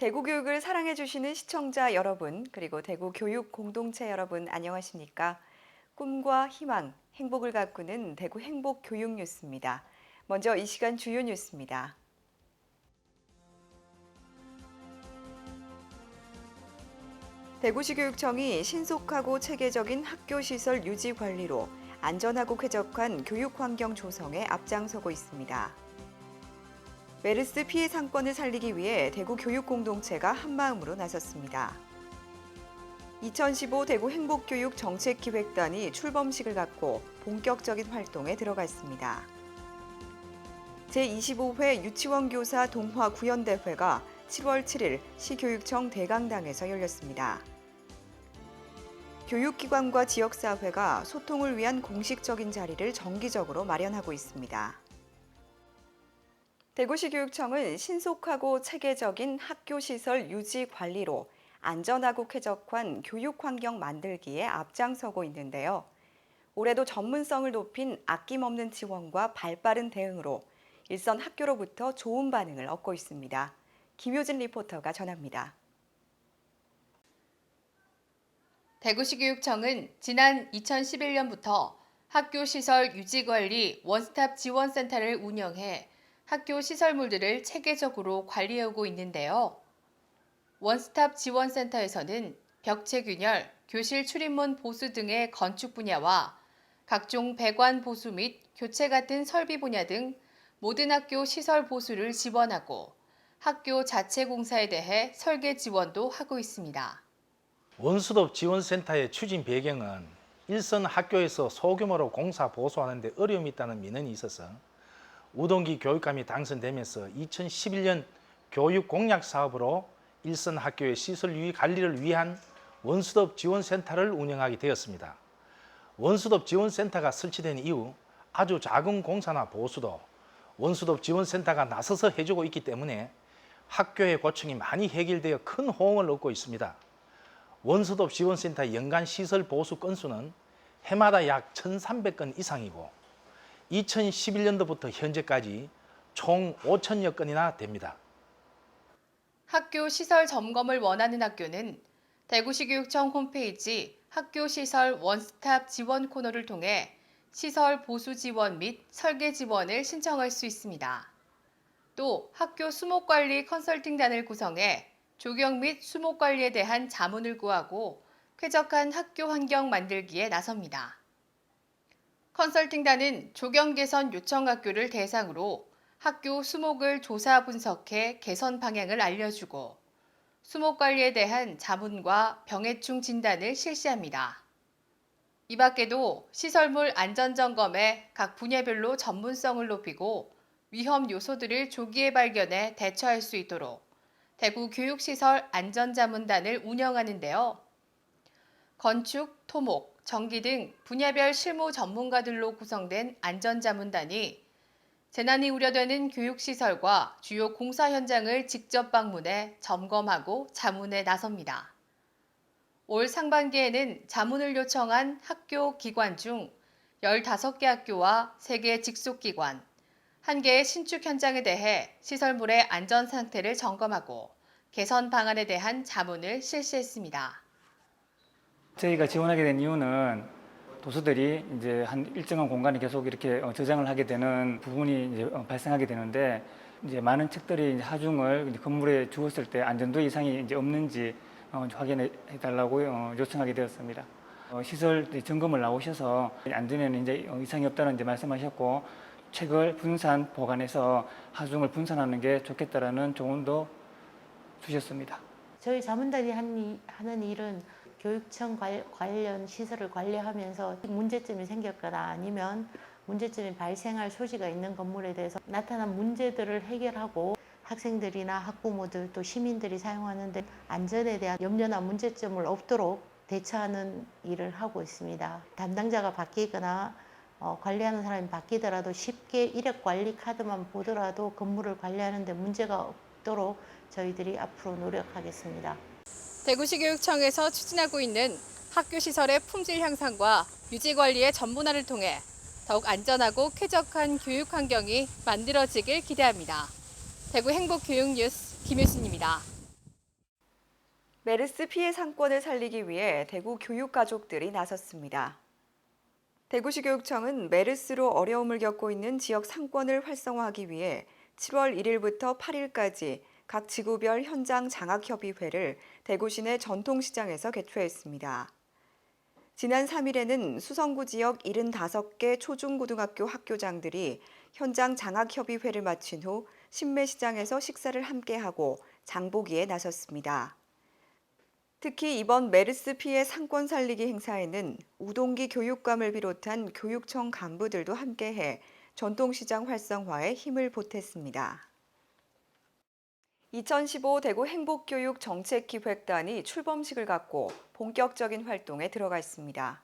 대구 교육을 사랑해 주시는 시청자 여러분, 그리고 대구 교육 공동체 여러분 안녕하십니까? 꿈과 희망, 행복을 가꾸는 대구 행복 교육 뉴스입니다. 먼저 이 시간 주요 뉴스입니다. 대구시 교육청이 신속하고 체계적인 학교 시설 유지 관리로 안전하고 쾌적한 교육 환경 조성에 앞장서고 있습니다. 메르스 피해 상권을 살리기 위해 대구 교육 공동체가 한마음으로 나섰습니다. 2015 대구 행복교육 정책기획단이 출범식을 갖고 본격적인 활동에 들어갔습니다. 제25회 유치원 교사 동화 구연대회가 7월 7일 시교육청 대강당에서 열렸습니다. 교육기관과 지역사회가 소통을 위한 공식적인 자리를 정기적으로 마련하고 있습니다. 대구시 교육청은 신속하고 체계적인 학교 시설 유지 관리로 안전하고 쾌적한 교육 환경 만들기에 앞장서고 있는데요. 올해도 전문성을 높인 아낌없는 지원과 발빠른 대응으로 일선 학교로부터 좋은 반응을 얻고 있습니다. 김효진 리포터가 전합니다. 대구시 교육청은 지난 2011년부터 학교 시설 유지 관리 원스톱 지원센터를 운영해 학교 시설물들을 체계적으로 관리하고 있는데요. 원스톱 지원센터에서는 벽체 균열, 교실 출입문 보수 등의 건축 분야와 각종 배관 보수 및 교체 같은 설비 분야 등 모든 학교 시설 보수를 지원하고 학교 자체 공사에 대해 설계 지원도 하고 있습니다. 원스톱 지원센터의 추진 배경은 일선 학교에서 소규모로 공사 보수하는 데 어려움이 있다는 민원이 있어서 우동기 교육감이 당선되면서 2011년 교육 공약 사업으로 일선 학교의 시설 유지 관리를 위한 원스톱 지원센터를 운영하게 되었습니다. 원스톱 지원센터가 설치된 이후 아주 작은 공사나 보수도 원스톱 지원센터가 나서서 해주고 있기 때문에 학교의 고충이 많이 해결되어 큰 호응을 얻고 있습니다. 원스톱 지원센터 연간 시설 보수 건수는 해마다 약 1,300건 이상이고 2011년도부터 현재까지 총 5,000여 건이나 됩니다. 학교 시설 점검을 원하는 학교는 대구시 교육청 홈페이지 학교 시설 원스톱 지원 코너를 통해 시설 보수 지원 및 설계 지원을 신청할 수 있습니다. 또 학교 수목관리 컨설팅단을 구성해 조경 및 수목관리에 대한 자문을 구하고 쾌적한 학교 환경 만들기에 나섭니다. 컨설팅단은 조경 개선 요청 학교를 대상으로 학교 수목을 조사 분석해 개선 방향을 알려주고 수목 관리에 대한 자문과 병해충 진단을 실시합니다. 이 밖에도 시설물 안전 점검에 각 분야별로 전문성을 높이고 위험 요소들을 조기에 발견해 대처할 수 있도록 대구 교육시설 안전자문단을 운영하는데요. 건축, 토목, 전기 등 분야별 실무 전문가들로 구성된 안전자문단이 재난이 우려되는 교육시설과 주요 공사 현장을 직접 방문해 점검하고 자문에 나섭니다. 올 상반기에는 자문을 요청한 학교 기관 중 15개 학교와 3개 직속기관, 1개의 신축 현장에 대해 시설물의 안전 상태를 점검하고 개선 방안에 대한 자문을 실시했습니다. 저희가 지원하게 된 이유는 도서들이 이제 한 일정한 공간에 계속 이렇게 저장을 하게 되는 부분이 이제 발생하게 되는데 이제 많은 책들이 이제 하중을 건물에 주었을 때 안전도 이상이 이제 없는지 확인해 달라고 요청하게 되었습니다. 시설 점검을 나오셔서 안전에는 이제 이상이 없다는 이제 말씀하셨고 책을 분산 보관해서 하중을 분산하는 게 좋겠다라는 조언도 주셨습니다. 저희 자문단이 하는 일은 교육청 관련 시설을 관리하면서 문제점이 생겼거나 아니면 문제점이 발생할 소지가 있는 건물에 대해서 나타난 문제들을 해결하고 학생들이나 학부모들 또 시민들이 사용하는데 안전에 대한 염려나 문제점을 없도록 대처하는 일을 하고 있습니다. 담당자가 바뀌거나 관리하는 사람이 바뀌더라도 쉽게 이력 관리 카드만 보더라도 건물을 관리하는 데 문제가 없도록 저희들이 앞으로 노력하겠습니다. 대구시 교육청에서 추진하고 있는 학교 시설의 품질 향상과 유지 관리의 전문화를 통해 더욱 안전하고 쾌적한 교육 환경이 만들어지길 기대합니다. 대구 행복교육 뉴스 김효진입니다. 메르스 피해 상권을 살리기 위해 대구 교육가족들이 나섰습니다. 대구시 교육청은 메르스로 어려움을 겪고 있는 지역 상권을 활성화하기 위해 7월 1일부터 8일까지 각 지구별 현장 장학협의회를 대구시 내 전통시장에서 개최했습니다. 지난 3일에는 수성구 지역 75개 초중고등학교 학교장들이 현장 장학협의회를 마친 후 신매시장에서 식사를 함께하고 장보기에 나섰습니다. 특히 이번 메르스 피해 상권 살리기 행사에는 우동기 교육감을 비롯한 교육청 간부들도 함께해 전통시장 활성화에 힘을 보탰습니다. 2015 대구 행복교육 정책기획단이 출범식을 갖고 본격적인 활동에 들어가 있습니다.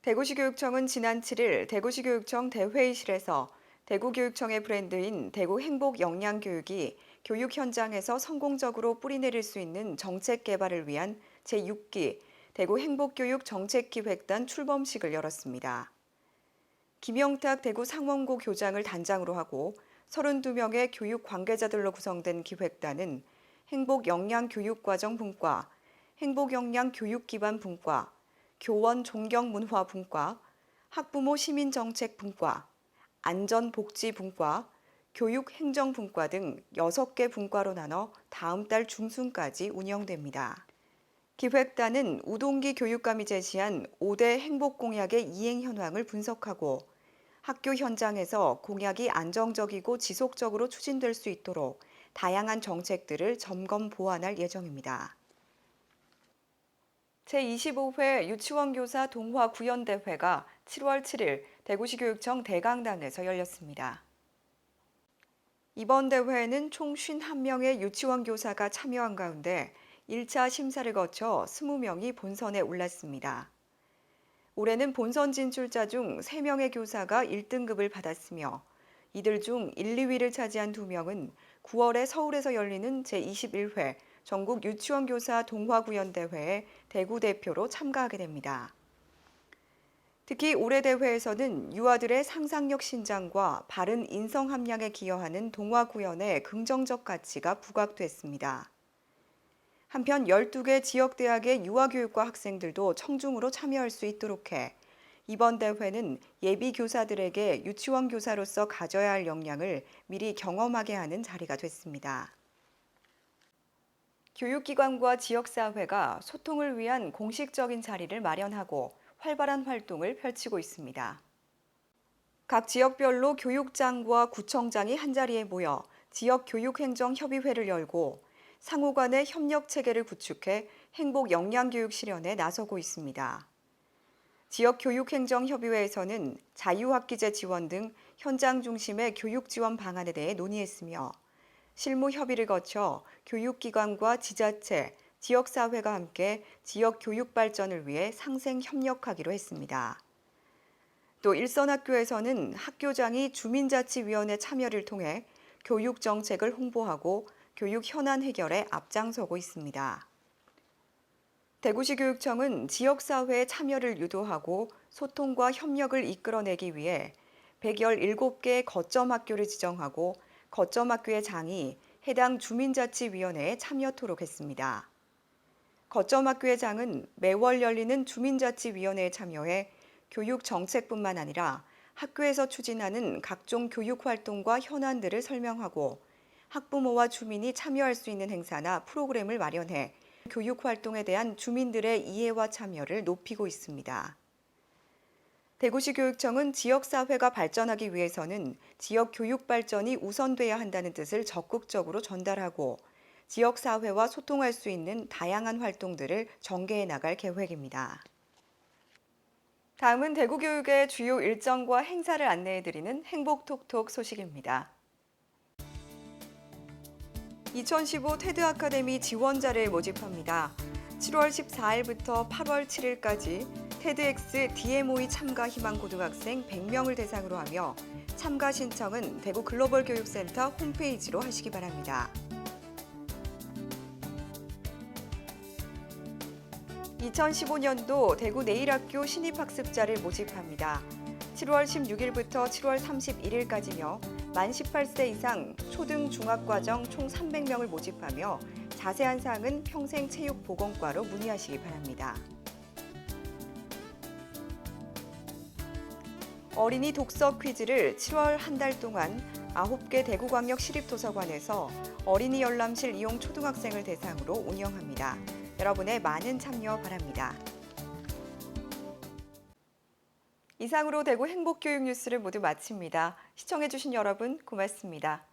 대구시 교육청은 지난 7일 대구시 교육청 대회의실에서 대구교육청의 브랜드인 대구 행복영양교육이 교육 현장에서 성공적으로 뿌리내릴 수 있는 정책 개발을 위한 제6기 대구 행복교육 정책기획단 출범식을 열었습니다. 김영탁 대구 상원고 교장을 단장으로 하고 32명의 교육 관계자들로 구성된 기획단은 행복영양교육과정 분과, 행복영양교육기반 분과, 교원 존경문화 분과, 학부모 시민정책 분과, 안전복지 분과, 교육행정 분과 등 6개 분과로 나눠 다음 달 중순까지 운영됩니다. 기획단은 우동기 교육감이 제시한 5대 행복공약의 이행 현황을 분석하고 학교 현장에서 공약이 안정적이고 지속적으로 추진될 수 있도록 다양한 정책들을 점검 보완할 예정입니다. 제25회 유치원교사 동화 구연대회가 7월 7일 대구시 교육청 대강당에서 열렸습니다. 이번 대회에는 총 51명의 유치원 교사가 참여한 가운데 1차 심사를 거쳐 20명이 본선에 올랐습니다. 올해는 본선 진출자 중 3명의 교사가 1등급을 받았으며 이들 중 1, 2위를 차지한 2명은 9월에 서울에서 열리는 제21회 전국 유치원교사 동화구연대회에 대구 대표로 참가하게 됩니다. 특히 올해 대회에서는 유아들의 상상력 신장과 바른 인성 함량에 기여하는 동화구연의 긍정적 가치가 부각됐습니다. 한편 12개 지역대학의 유아교육과 학생들도 청중으로 참여할 수 있도록 해 이번 대회는 예비 교사들에게 유치원 교사로서 가져야 할 역량을 미리 경험하게 하는 자리가 됐습니다. 교육기관과 지역사회가 소통을 위한 공식적인 자리를 마련하고 활발한 활동을 펼치고 있습니다. 각 지역별로 교육장과 구청장이 한자리에 모여 지역교육행정협의회를 열고 상호 간의 협력체계를 구축해 행복영양교육 실현에 나서고 있습니다. 지역교육행정협의회에서는 자유학기제 지원 등 현장 중심의 교육지원 방안에 대해 논의했으며 실무 협의를 거쳐 교육기관과 지자체, 지역사회가 함께 지역교육 발전을 위해 상생 협력하기로 했습니다. 또 일선학교에서는 학교장이 주민자치위원회 참여를 통해 교육정책을 홍보하고 교육 현안 해결에 앞장서고 있습니다. 대구시 교육청은 지역사회의 참여를 유도하고 소통과 협력을 이끌어내기 위해 117개의 거점학교를 지정하고 거점학교의 장이 해당 주민자치위원회에 참여토록 했습니다. 거점학교의 장은 매월 열리는 주민자치위원회에 참여해 교육 정책뿐만 아니라 학교에서 추진하는 각종 교육 활동과 현안들을 설명하고 학부모와 주민이 참여할 수 있는 행사나 프로그램을 마련해 교육 활동에 대한 주민들의 이해와 참여를 높이고 있습니다. 대구시 교육청은 지역사회가 발전하기 위해서는 지역 교육 발전이 우선돼야 한다는 뜻을 적극적으로 전달하고 지역사회와 소통할 수 있는 다양한 활동들을 전개해 나갈 계획입니다. 다음은 대구교육의 주요 일정과 행사를 안내해드리는 행복톡톡 소식입니다. 2015 테드 아카데미 지원자를 모집합니다. 7월 14일부터 8월 7일까지 테드x DMOE 참가 희망 고등학생 100명을 대상으로 하며 참가 신청은 대구 글로벌 교육센터 홈페이지로 하시기 바랍니다. 2015년도 대구 내일학교 신입학습자를 모집합니다. 7월 16일부터 7월 31일까지며 만 18세 이상 초등 중학과정 총 300명을 모집하며 자세한 사항은 평생체육보건과로 문의하시기 바랍니다. 어린이 독서 퀴즈를 7월 한 달 동안 9개 대구광역 시립도서관에서 어린이 열람실 이용 초등학생을 대상으로 운영합니다. 여러분의 많은 참여 바랍니다. 이상으로 대구 행복교육 뉴스를 모두 마칩니다. 시청해주신 여러분 고맙습니다.